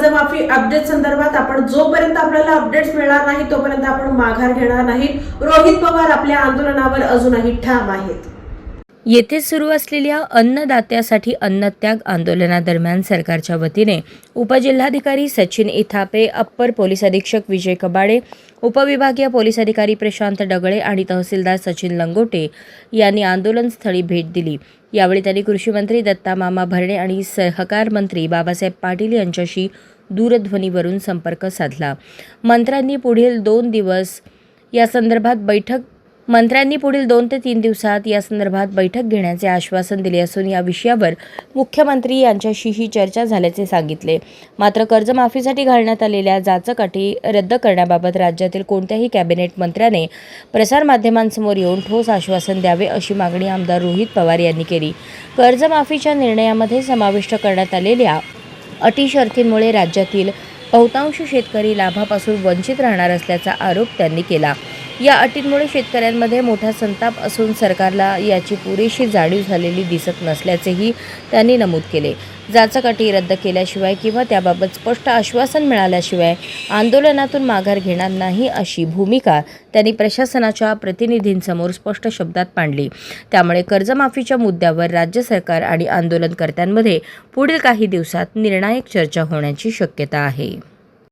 कर्जमाफी अपडेट संदर्भात आपण जोपर्यंत आपल्याला अपडेट्स मिळणार नाही तोपर्यंत आपण माघार घेणार नाही। रोहित पवार आपल्या आंदोलनावर अजूनही ठाम आहेत। येथे सुरू असलेल्या अन्नदात्यासाठी अन्नत्याग आंदोलनादरम्यान सरकारच्या वतीने उपजिल्हाधिकारी सचिन इथापे, अप्पर पोलीस अधीक्षक विजय कबाडे, उपविभागीय पोलीस अधिकारी प्रशांत डगळे आणि तहसीलदार सचिन लंगोटे यांनी आंदोलनस्थळी भेट दिली। यावेळी त्यांनी कृषी मंत्री दत्ता मामा भरणे आणि सहकार मंत्री बाबासाहेब पाटील यांच्याशी दूरध्वनीवरून संपर्क साधला। मंत्र्यांनी पुढील 2 ते 3 दिवसात या संदर्भात बैठक घेण्याचे आश्वासन दिले असून या विषयावर मुख्यमंत्री यांच्याशीही चर्चा झाल्याचे सांगितले। मात्र कर्जमाफीसाठी घालण्यात आलेल्या जाचक अटी रद्द करण्याबाबत राज्यातील कोणत्याही कॅबिनेट मंत्र्याने प्रसारमाध्यमांसमोर येऊन ठोस आश्वासन द्यावे अशी मागणी आमदार रोहित पवार यांनी केली। कर्जमाफीच्या निर्णयामध्ये समाविष्ट करण्यात आलेल्या अटी शर्तींमुळे राज्यातील बहुतांश शेतकरी लाभापासून वंचित राहणार असल्याचा आरोप त्यांनी केला। या अटींमुळे शेतकऱ्यांमध्ये मोठा संताप असून सरकारला याची पुरेशी जाणीव झालेली दिसत नसल्याचेही त्यांनी नमूद केले। जाचक अटी रद्द केल्याशिवाय किंवा त्याबाबत स्पष्ट आश्वासन मिळाल्याशिवाय आंदोलनातून माघार घेणार नाही अशी भूमिका त्यांनी प्रशासनाच्या प्रतिनिधींसमोर स्पष्ट शब्दात मांडली। त्यामुळे कर्जमाफीच्या मुद्द्यावर राज्य सरकार आणि आंदोलनकर्त्यांमध्ये पुढील काही दिवसात निर्णायक चर्चा होण्याची शक्यता आहे।